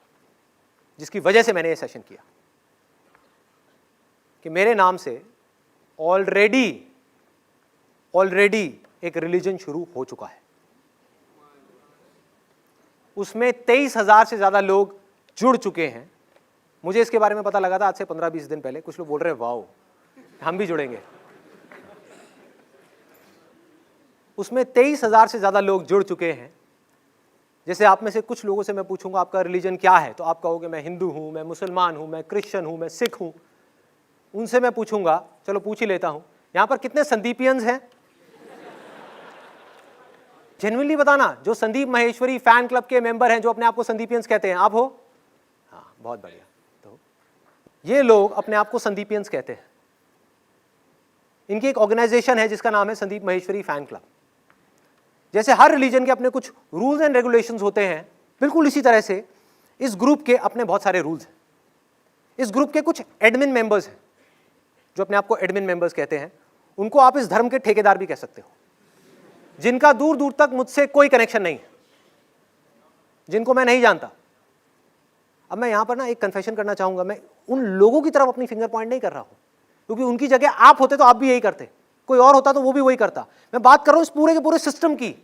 जिसकी वजह से मैंने ये सेशन किया। कि मेरे नाम से ऑलरेडी एक रिलीजन शुरू हो चुका है। उसमें 23,000 से ज्यादा लोग जुड़ चुके हैं। मुझे इसके बारे में पता लगा था आज से 15-20 दिन पहले। कुछ लोग बोल रहे हैं वाओ, हम भी जुड़ेंगे। उसमें 23,000 से ज्यादा लोग जुड़ चुके हैं। जैसे आप में से कुछ लोगों से मैं पूछूंगा आपका रिलीजन क्या है, तो आप कहोगे मैं हिंदू हूं, मैं मुसलमान हूं, मैं क्रिश्चियन हूं, मैं सिख हूं। उनसे मैं पूछूंगा, चलो पूछ ही लेता हूं, यहां पर कितने संदीपियंस हैं? जेन्युइनली बताना, जो संदीप महेश्वरी फैन क्लब के मेंबर हैं, जो अपने आप को संदीपियंस कहते हैं, आप हो? हाँ, बहुत बढ़िया। तो ये लोग अपने आप को संदीपियंस कहते हैं। इनकी एक ऑर्गेनाइजेशन है जिसका नाम है संदीप महेश्वरी फैन क्लब। जैसे हर रिलीजन के अपने कुछ रूल्स एंड रेगुलेशंस होते हैं, बिल्कुल इसी तरह से इस ग्रुप के अपने बहुत सारे रूल्स हैं। इस ग्रुप के कुछ एडमिन मेंबर्स हैं, जो अपने आप को एडमिन मेंबर्स कहते हैं। उनको आप इस धर्म के ठेकेदार भी कह सकते हो, जिनका दूर दूर तक मुझसे कोई कनेक्शन नहीं है, जिनको मैं नहीं जानता। अब मैं यहां पर ना एक कन्फेशन करना चाहूंगा। मैं उन लोगों की तरफ अपनी फिंगर पॉइंट नहीं कर रहा हूं, क्योंकि उनकी जगह आप होते तो आप भी यही करते, कोई और होता तो वो भी वही करता। मैं बात कर रहा हूं इस पूरे के पूरे सिस्टम की।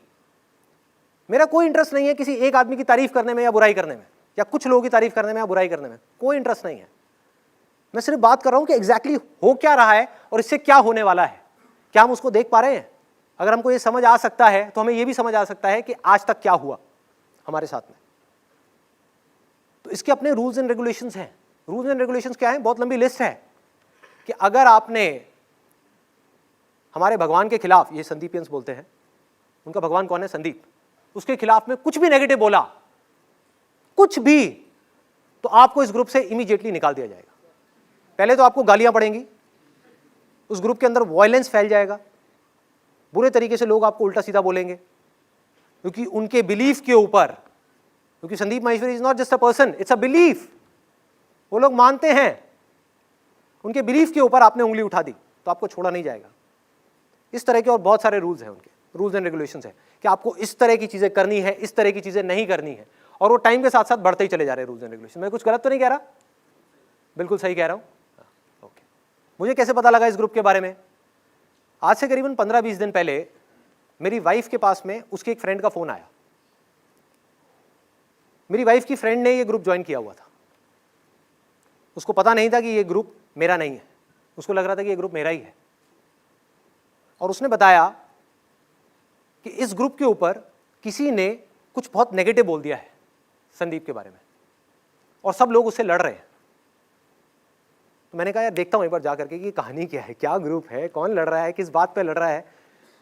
मेरा कोई इंटरेस्ट नहीं है किसी एक आदमी की तारीफ करने में या बुराई करने में, या कुछ लोगों की तारीफ करने में या बुराई करने में, कोई इंटरेस्ट नहीं है। मैं सिर्फ बात कर रहा हूं कि एग्जैक्टली हो क्या रहा है और इससे क्या होने वाला है। क्या हम उसको देख पा रहे हैं? अगर हमको ये समझ आ सकता है तो हमें ये भी समझ आ सकता है कि आज तक क्या हुआ हमारे साथ में। तो इसके अपने रूल्स एंड रेगुलेशंस हैं। रूल्स एंड रेगुलेशंस क्या है? बहुत लंबी लिस्ट है कि अगर आपने हमारे भगवान के खिलाफ, ये संदीपियंस बोलते हैं, उनका भगवान कौन है? संदीप। उसके खिलाफ में कुछ भी नेगेटिव बोला, कुछ भी, तो आपको इस ग्रुप से इमीडिएटली निकाल दिया जाएगा। पहले तो आपको गालियां पड़ेंगी, उस ग्रुप के अंदर वायलेंस फैल जाएगा, बुरे तरीके से लोग आपको उल्टा सीधा बोलेंगे, क्योंकि उनके बिलीफ के ऊपर, क्योंकि Sandeep Maheshwari is not just a person, it's a belief. वो लोग मानते हैं, उनके बिलीफ के ऊपर आपने उंगली उठा दी तो आपको छोड़ा नहीं जाएगा। इस तरह के और बहुत सारे रूल्स हैं, उनके रूल्स एंड रेगुलेशंस हैं कि आपको इस तरह की चीजें करनी है, इस तरह की चीजें नहीं करनी है, और वो टाइम के साथ साथ बढ़ते ही चले जा रहे हैं रूल्स एंड रेगुलेशन। मैं कुछ गलत तो नहीं कह रहा? बिल्कुल सही कह रहा हूं। ओके, मुझे कैसे पता लगा इस ग्रुप के बारे में? आज से करीबन 15-20 दिन पहले मेरी वाइफ के पास में उसके एक फ्रेंड का फोन आया। मेरी वाइफ की फ्रेंड ने ये ग्रुप ज्वाइन किया हुआ था। उसको पता नहीं था कि ये ग्रुप मेरा नहीं है, उसको लग रहा था कि ये ग्रुप मेरा ही है। और उसने बताया कि इस ग्रुप के ऊपर किसी ने कुछ बहुत नेगेटिव बोल दिया है संदीप के बारे में, और सब लोग उससे लड़ रहे हैं। तो मैंने कहा यार देखता हूं एक बार जाकर के कि कहानी क्या है, क्या ग्रुप है, कौन लड़ रहा है, किस बात पे लड़ रहा है।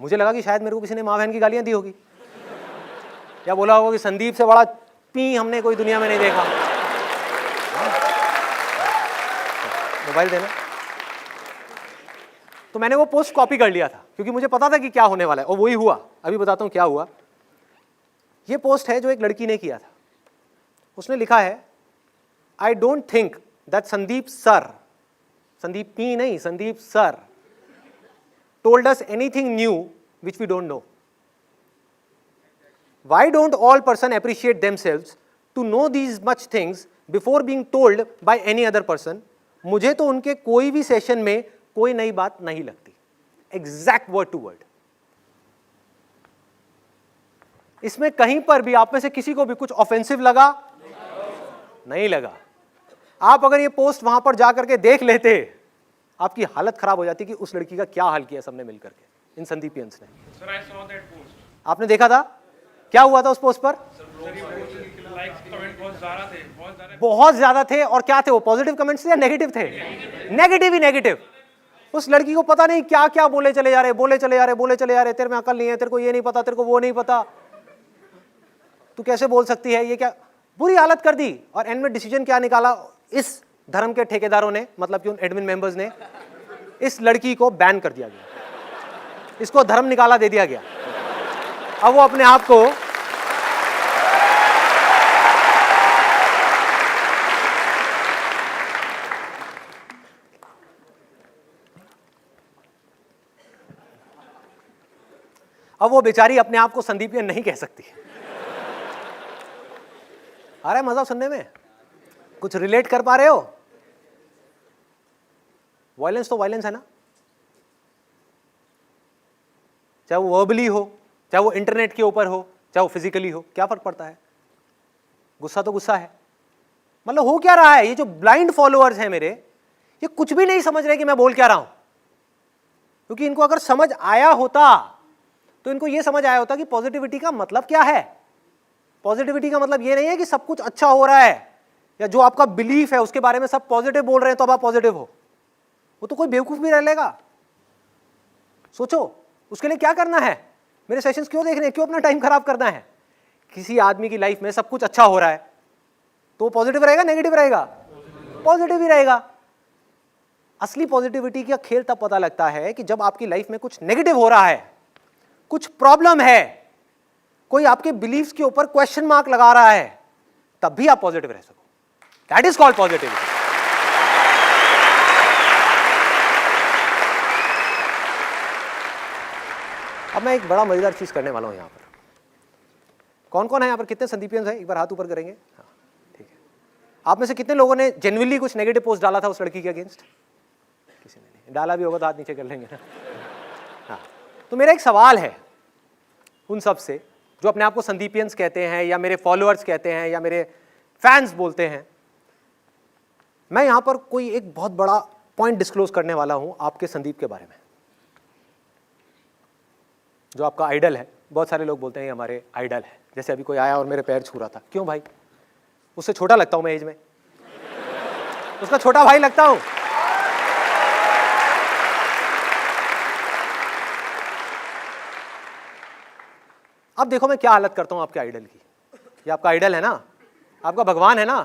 मुझे लगा कि शायद मेरे को किसी ने माँ बहन की गालियां दी होगी, या बोला होगा कि संदीप से बड़ा पी हमने कोई दुनिया में नहीं देखा। मोबाइल देना। तो मैंने वो पोस्ट कॉपी कर लिया था क्योंकि मुझे पता था कि क्या होने वाला है, और वही हुआ। अभी बताता हूं क्या हुआ। ये पोस्ट है जो एक लड़की ने किया था। उसने लिखा है, I don't think that Sandeep sir, Sandeep P नहीं, Sandeep sir told us anything new which we don't know. Why don't all person appreciate themselves to know these much things before being told by any other person? मुझे तो उनके कोई भी session में कोई नई बात नहीं लगती। Exact word to word. इसमें कहीं पर भी आप में से किसी को भी कुछ ऑफेंसिव लगा? नहीं लगा। आप अगर ये पोस्ट वहां पर जाकर के देख लेते, आपकी हालत खराब हो जाती कि उस लड़की का क्या हाल किया सबने मिलकर के, इन संदीपियंस ने। Sir, I saw that post. आपने देखा था क्या हुआ था उस पोस्ट पर? Likes, comment बहुत ज़्यादा थे, बहुत ज़्यादा। बहुत ज्यादा थे। और क्या थे वो, पॉजिटिव कमेंट्स थे या नेगेटिव थे? नेगेटिव ही नेगेटिव। उस लड़की को पता नहीं क्या क्या बोले चले जा रहे, बोले चले जा रहे, बोले चले जा रहे। तेरे में अकल नहीं है, तेरे को ये नहीं पता, तेरे को वो नहीं पता, तू कैसे बोल सकती है, ये क्या, बुरी हालत कर दी। और एंड में डिसीजन क्या निकाला इस धर्म के ठेकेदारों ने, मतलब कि उन एडमिन मेंबर्स ने, इस लड़की को बैन कर दिया गया, इसको धर्म निकाला दे दिया गया। अब वो अपने आप को बेचारी अपने आप को संदीपियन नहीं कह सकती। आ रहा है मजा सुनने में? कुछ रिलेट कर पा रहे हो? वायलेंस तो वायलेंस है ना, चाहे वो वर्बली हो, चाहे वो इंटरनेट के ऊपर हो, चाहे वो फिजिकली हो, क्या फर्क पड़ता है? गुस्सा तो गुस्सा है। मतलब हो क्या रहा है, ये जो ब्लाइंड फॉलोअर्स हैं मेरे, ये कुछ भी नहीं समझ रहे कि मैं बोल क्या रहा हूं। क्योंकि इनको अगर समझ आया होता तो इनको ये समझ आया होता कि पॉजिटिविटी का मतलब क्या है। पॉजिटिविटी का मतलब ये नहीं है कि सब कुछ अच्छा हो रहा है, या जो आपका बिलीफ है उसके बारे में सब पॉजिटिव बोल रहे हैं तो अब आप पॉजिटिव हो। वो तो कोई बेवकूफ भी रह लेगा। सोचो उसके लिए क्या करना है, मेरे सेशंस क्यों देखने, क्यों अपना टाइम खराब करना है। किसी आदमी की लाइफ में सब कुछ अच्छा हो रहा है तो वो पॉजिटिव रहेगा, नेगेटिव रहेगा? पॉजिटिव ही रहेगा। असली पॉजिटिविटी का खेल तब पता लगता है कि जब आपकी लाइफ में कुछ नेगेटिव हो रहा है, कुछ प्रॉब्लम है, कोई आपके बिलीफ्स के ऊपर क्वेश्चन मार्क लगा रहा है, तब भी आप पॉजिटिव रह सको। That is called positivity. अब मैं एक बड़ा मजेदार चीज करने वाला हूं यहां पर। कौन कौन है यहां पर, कितने संदीपियंस हैं, एक बार हाथ ऊपर करेंगे? हाँ ठीक है। आप में से कितने लोगों ने जेन्युइनली कुछ नेगेटिव पोस्ट डाला था उस लड़की के अगेंस्ट? किसी ने नहीं डाला, भी होगा तो हाथ नीचे कर लेंगे ना। हाँ, तो मेरा एक सवाल है उन सब से जो अपने आप को संदीपियंस कहते हैं, या मेरे फॉलोअर्स कहते हैं, या मेरे फैंस बोलते हैं। मैं यहां पर कोई एक बहुत बड़ा पॉइंट डिस्क्लोज करने वाला हूं आपके संदीप के बारे में, जो आपका आइडल है। बहुत सारे लोग बोलते हैं ये हमारे आइडल है। जैसे अभी कोई आया और मेरे पैर छू रहा था, क्यों भाई? उससे छोटा लगता हूं मैं एज में, उसका छोटा भाई लगता हूं। अब देखो मैं क्या हालत करता हूं आपके आइडल की। ये आपका आइडल है ना, आपका भगवान है ना,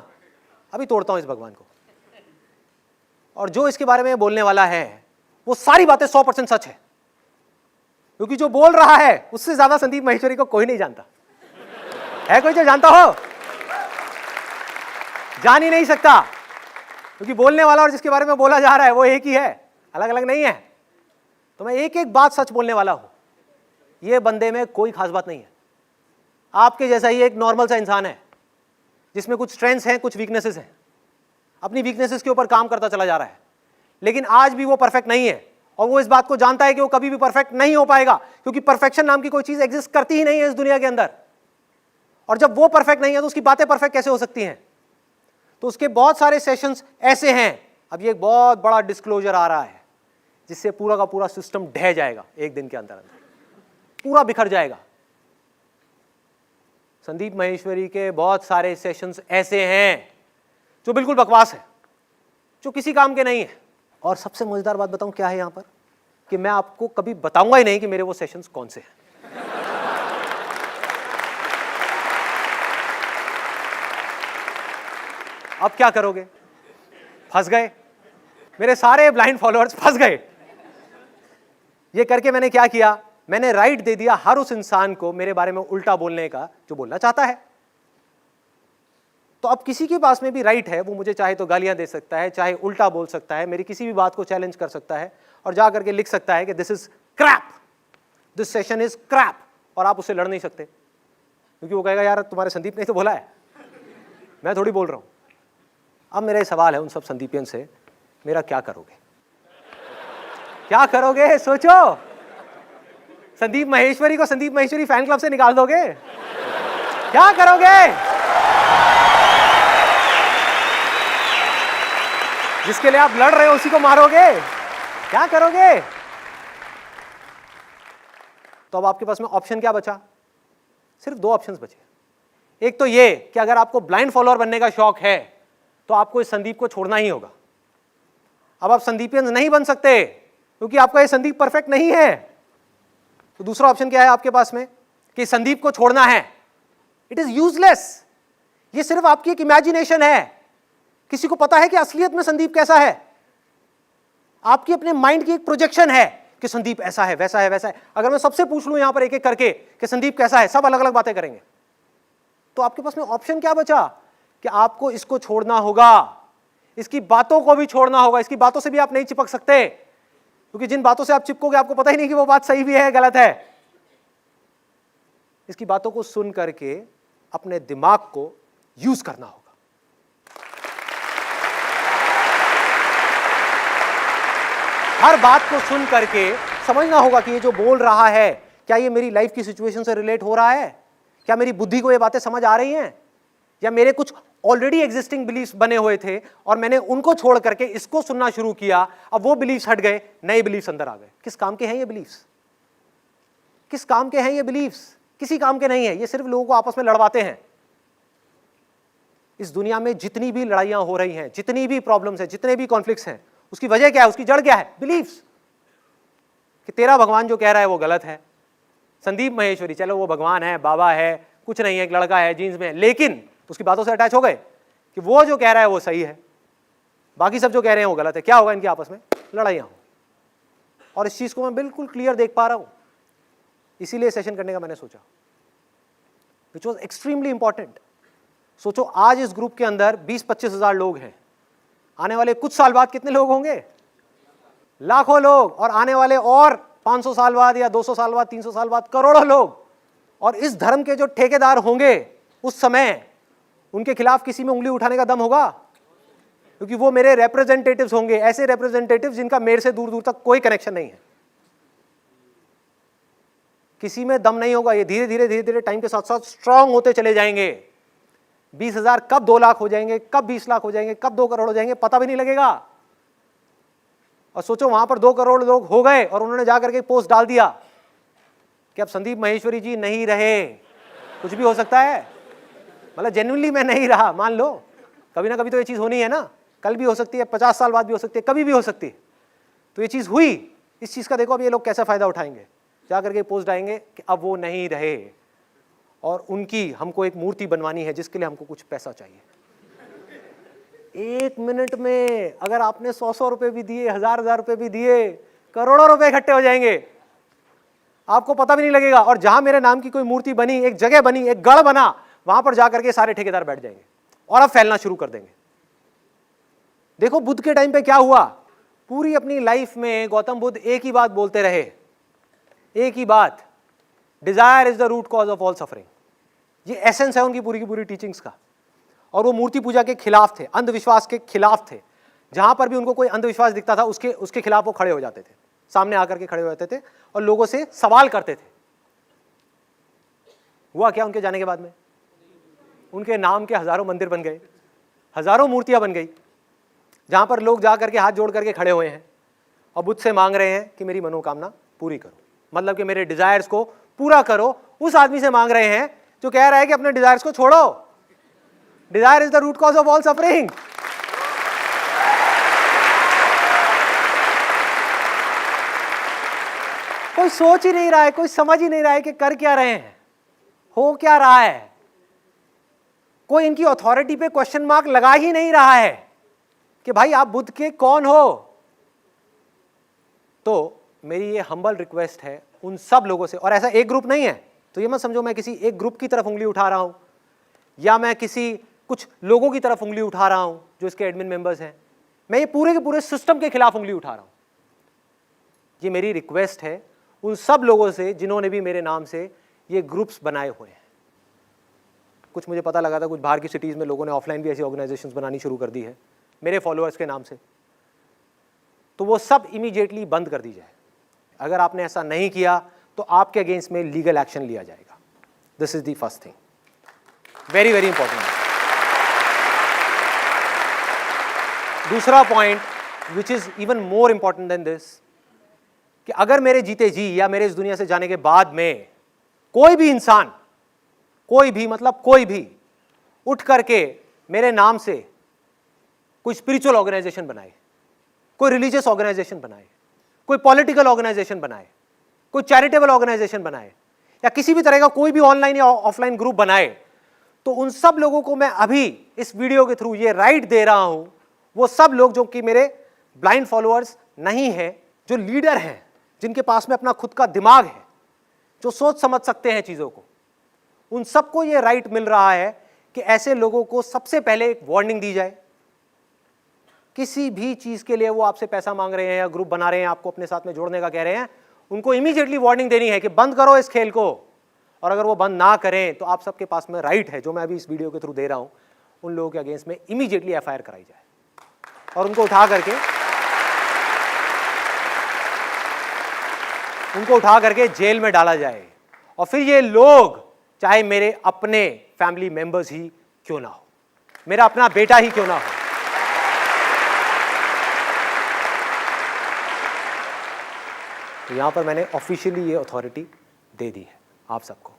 अभी तोड़ता हूं इस भगवान को। और जो इसके बारे में बोलने वाला है वो सारी बातें 100% सच है, क्योंकि जो बोल रहा है उससे ज्यादा संदीप माहेश्वरी को कोई नहीं जानता। है कोई जो जानता हो? जान ही नहीं सकता, क्योंकि बोलने वाला और जिसके बारे में बोला जा रहा है वो एक ही है, अलग अलग नहीं है। तो मैं एक एक बात सच बोलने वाला हूं, ये बंदे में कोई खास बात नहीं है, आपके जैसा ही एक नॉर्मल सा इंसान है जिसमें कुछ स्ट्रेंथ्स हैं, कुछ वीकनेसेस हैं, अपनी वीकनेसेस के ऊपर काम करता चला जा रहा है, लेकिन आज भी वो परफेक्ट नहीं है और वो इस बात को जानता है कि वो कभी भी परफेक्ट नहीं हो पाएगा, क्योंकि परफेक्शन नाम की कोई चीज एग्जिस्ट करती ही नहीं है इस दुनिया के अंदर। और जब वो परफेक्ट नहीं है तो उसकी बातें परफेक्ट कैसे हो सकती हैं? तो उसके बहुत सारे सेशंस ऐसे हैं, अब ये एक बहुत बड़ा डिस्क्लोजर आ रहा है जिससे पूरा का पूरा सिस्टम ढह जाएगा एक दिन के अंदर अंदर, पूरा बिखर जाएगा। संदीप माहेश्वरी के बहुत सारे सेशंस ऐसे हैं जो बिल्कुल बकवास है, जो किसी काम के नहीं है। और सबसे मजेदार बात बताऊं क्या है यहां पर, कि मैं आपको कभी बताऊंगा ही नहीं कि मेरे वो सेशंस कौन से हैं। अब क्या करोगे? फंस गए, मेरे सारे ब्लाइंड फॉलोअर्स फंस गए। ये करके मैंने क्या किया, मैंने राइट दे दिया हर उस इंसान को मेरे बारे में उल्टा बोलने का जो बोलना चाहता है। तो अब किसी के पास में भी राइट है, वो मुझे चाहे तो गालियां दे सकता है, चाहे उल्टा बोल सकता है, मेरी किसी भी बात को चैलेंज कर सकता है और जा करके लिख सकता है कि this is crap, this session is crap, और आप उससे लड़ नहीं सकते, क्योंकि वो कहेगा यार तुम्हारे संदीप ने तो बोला है, मैं थोड़ी बोल रहा हूं। अब मेरा सवाल है उन सब संदीपियन से, मेरा क्या करोगे? क्या करोगे? सोचो। संदीप माहेश्वरी को संदीप माहेश्वरी फैन क्लब से निकाल दोगे? क्या करोगे? जिसके लिए आप लड़ रहे हो उसी को मारोगे? क्या करोगे? तो अब आपके पास में ऑप्शन क्या बचा? सिर्फ दो ऑप्शंस बचे। एक तो ये कि अगर आपको ब्लाइंड फॉलोअर बनने का शौक है तो आपको इस संदीप को छोड़ना ही होगा। अब आप संदीपियंस नहीं बन सकते क्योंकि आपका ये संदीप परफेक्ट नहीं है। तो दूसरा ऑप्शन क्या है आपके पास में, कि संदीप को छोड़ना है। इट इज यूजलेस, ये सिर्फ आपकी एक इमेजिनेशन है। किसी को पता है कि असलियत में संदीप कैसा है? आपकी अपने माइंड की एक प्रोजेक्शन है कि संदीप ऐसा है, वैसा है, वैसा है। अगर मैं सबसे पूछ लूं यहां पर एक एक करके कि संदीप कैसा है, सब अलग अलग बातें करेंगे। तो आपके पास में ऑप्शन क्या बचा, कि आपको इसको छोड़ना होगा, इसकी बातों को भी छोड़ना होगा। इसकी बातों से भी आप नहीं चिपक सकते, क्योंकि जिन बातों से आप चिपकोगे आपको पता ही नहीं कि वो बात सही भी है गलत है। इसकी बातों को सुन करके अपने दिमाग को यूज करना होगा। हर बात को सुन करके समझना होगा कि ये जो बोल रहा है क्या ये मेरी लाइफ की सिचुएशन से रिलेट हो रहा है, क्या मेरी बुद्धि को ये बातें समझ आ रही हैं, या मेरे कुछ ऑलरेडी एग्जिस्टिंग बिलीफ्स बने हुए थे और मैंने उनको छोड़ करके इसको सुनना शुरू किया, अब वो बिलीफ्स हट गए, नए बिलीफ्स अंदर आ गए। किस काम के हैं ये बिलीफ्स? किस काम के हैं ये बिलीफ्स? किसी काम के नहीं है, ये सिर्फ लोगों को आपस में लड़वाते हैं। इस दुनिया में जितनी भी लड़ाइयां हो रही हैं, जितनी भी प्रॉब्लम्स हैं, जितने भी कॉन्फ्लिक्ट्स हैं, उसकी वजह क्या है, उसकी जड़ क्या है? बिलीफ्स। कि तेरा भगवान जो कह रहा है वो गलत है। संदीप माहेश्वरी चलो वो भगवान है, बाबा है, कुछ नहीं है, एक लड़का है जीन्स में, लेकिन उसकी बातों से अटैच हो गए कि वो जो कह रहा है वो सही है, बाकी सब जो कह रहे हैं वो गलत है। क्या होगा? इनके आपस में लड़ाइयां हो। और इस चीज को मैं बिल्कुल क्लियर देख पा रहा हूं, इसीलिए सेशन करने का मैंने सोचा, विच वॉज एक्सट्रीमली इंपॉर्टेंट। सोचो आज इस ग्रुप के अंदर 20-25 हजार लोग हैं, आने वाले कुछ साल बाद कितने लोग होंगे? लाखों लोग, और आने वाले और 500 साल बाद या 200 साल बाद, 300 साल बाद करोड़ों लोग। और इस धर्म के जो ठेकेदार होंगे उस समय उनके खिलाफ किसी में उंगली उठाने का दम होगा? क्योंकि वो मेरे रिप्रेजेंटेटिव्स होंगे, ऐसे रिप्रेजेंटेटिव्स जिनका मेरे से दूर दूर तक कोई कनेक्शन नहीं है। किसी में दम नहीं होगा। ये धीरे धीरे टाइम के साथ साथ स्ट्रांग होते चले जाएंगे। 20,000 कब 2 लाख हो जाएंगे, कब 20 लाख हो जाएंगे, कब 2 करोड़ हो जाएंगे, पता भी नहीं लगेगा। और सोचो वहां पर 2 करोड़ लोग हो गए और उन्होंने जाकर के पोस्ट डाल दिया कि अब संदीप माहेश्वरी जी नहीं रहे। कुछ भी हो सकता है, मतलब जेन्युइनली मैं नहीं रहा, मान लो, कभी ना कभी तो ये चीज होनी है ना, कल भी हो सकती है, 50 साल बाद भी हो सकती है, कभी भी हो सकती है। तो ये चीज हुई, इस चीज का देखो अब ये लोग कैसा फायदा उठाएंगे, जाकर के पोस्ट डालेंगे कि अब वो नहीं रहे और उनकी हमको एक मूर्ति बनवानी है जिसके लिए हमको कुछ पैसा चाहिए। 1 मिनट में अगर आपने 100 रुपए भी दिए, 1000 रुपए भी दिए, करोड़ों रुपए इकट्ठे हो जाएंगे, आपको पता भी नहीं लगेगा। और जहां मेरे नाम की कोई मूर्ति बनी, एक जगह बनी, एक गढ़ बना, वहां पर जाकर के सारे ठेकेदार बैठ जाएंगे और अब फैलना शुरू कर देंगे। देखो बुद्ध के टाइम पे क्या हुआ, पूरी अपनी लाइफ में गौतम बुद्ध एक ही बात बोलते रहे, एक ही बात, desire is the root cause of all suffering. ये एसेंस है उनकी पूरी की पूरी टीचिंग्स का। और वो मूर्ति पूजा के खिलाफ थे, अंधविश्वास के खिलाफ थे। जहां पर भी उनको कोई अंधविश्वास दिखता था उसके खिलाफ वो खड़े हो जाते थे, सामने आकर के खड़े हो जाते थे और लोगों से सवाल करते थे। हुआ क्या उनके जाने के बाद में? उनके नाम के हजारों मंदिर बन गए, हजारों मूर्तियां बन गई, जहां पर लोग जा करके हाथ जोड़ करके खड़े हुए हैं और बुद्ध से मांग रहे हैं कि मेरी मनोकामना पूरी करो, मतलब कि मेरे डिजायर्स को पूरा करो। उस आदमी से मांग रहे हैं जो कह रहा है कि अपने डिजायर्स को छोड़ो। Desire is the root cause of all suffering. कोई सोच ही नहीं रहा है, कोई समझ ही नहीं रहा है कि कर क्या रहे हैं, हो क्या रहा है। कोई इनकी अथॉरिटी पे क्वेश्चन मार्क लगा ही नहीं रहा है कि भाई आप बुद्ध के कौन हो। तो मेरी ये हम्बल रिक्वेस्ट है उन सब लोगों से, और ऐसा एक ग्रुप नहीं है, तो ये मत समझो मैं किसी एक ग्रुप की तरफ उंगली उठा रहा हूं या मैं किसी कुछ लोगों की तरफ उंगली उठा रहा हूं जो इसके एडमिन मेंबर्स हैं। मैं ये पूरे के पूरे सिस्टम के खिलाफ उंगली उठा रहा हूं। ये मेरी रिक्वेस्ट है उन सब लोगों से जिन्होंने भी मेरे नाम से ये ग्रुप्स बनाए हुए हैं। कुछ मुझे पता लगा था कुछ बाहर की सिटीज़ में लोगों ने ऑफलाइन भी ऐसी ऑर्गेनाइजेशंस बनानी शुरू कर दी है मेरे फॉलोअर्स के नाम से, तो वो सब इमीडिएटली बंद कर दी जाए। अगर आपने ऐसा नहीं किया तो आपके अगेंस्ट में लीगल एक्शन लिया जाएगा। This is the first thing, very very important. दूसरा point which is even more important than this, कि अगर मेरे जीते जी या मेरे इस दुनिया से जाने के बाद में कोई भी इंसान, कोई भी मतलब कोई भी उठ करके मेरे नाम से कोई स्पिरिचुअल ऑर्गेनाइजेशन बनाए, कोई रिलीजियस ऑर्गेनाइजेशन बनाए, कोई पॉलिटिकल ऑर्गेनाइजेशन बनाए, कोई चैरिटेबल ऑर्गेनाइजेशन बनाए या किसी भी तरह का कोई भी ऑनलाइन या ऑफलाइन ग्रुप बनाए, तो उन सब लोगों को मैं अभी इस वीडियो के थ्रू ये राइट दे रहा हूं, वो सब लोग जो कि मेरे ब्लाइंड फॉलोअर्स नहीं हैं, जो लीडर हैं, जिनके पास में अपना खुद का दिमाग है, जो सोच समझ सकते हैं चीजों को, उन सबको ये राइट मिल रहा है कि ऐसे लोगों को सबसे पहले एक वार्निंग दी जाए। किसी भी चीज के लिए वो आपसे पैसा मांग रहे हैं या ग्रुप बना रहे हैं, आपको अपने साथ में जोड़ने का कह रहे हैं, उनको इमीडिएटली वार्निंग देनी है कि बंद करो इस खेल को। और अगर वो बंद ना करें तो आप सबके पास में राइट है, जो मैं अभी इस वीडियो के थ्रू दे रहा हूं, उन लोगों के अगेंस्ट में इमीडिएटली एफआईआर कराई जाए और उनको उठा करके जेल में डाला जाए। और फिर ये लोग चाहे मेरे अपने फैमिली मेंबर्स ही क्यों ना हो, मेरा अपना बेटा ही क्यों ना हो, तो यहां पर मैंने ऑफिशियली ये अथॉरिटी दे दी है आप सबको।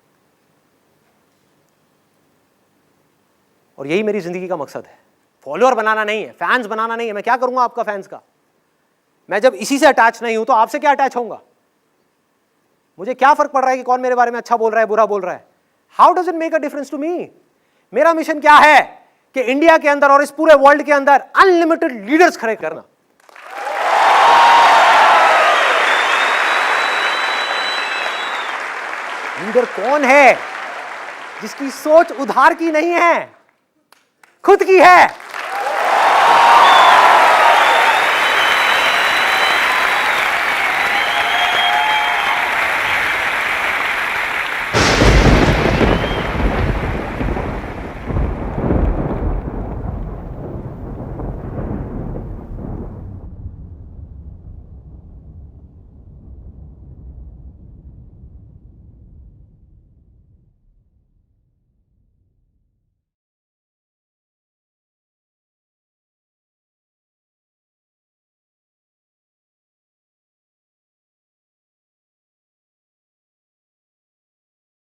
और यही मेरी जिंदगी का मकसद है, फॉलोअर बनाना नहीं है, फैंस बनाना नहीं है। मैं क्या करूंगा आपका फैंस का? मैं जब इसी से अटैच नहीं हूं तो आपसे क्या अटैच होऊंगा? मुझे क्या फर्क पड़ रहा है कि कौन मेरे बारे में अच्छा बोल रहा है, बुरा बोल रहा है? How does it make a difference to me? मेरा मिशन क्या है कि इंडिया के अंदर और इस पूरे वर्ल्ड के अंदर अनलिमिटेड लीडर्स खड़े करना। लीडर कौन है? जिसकी सोच उधार की नहीं है, खुद की है।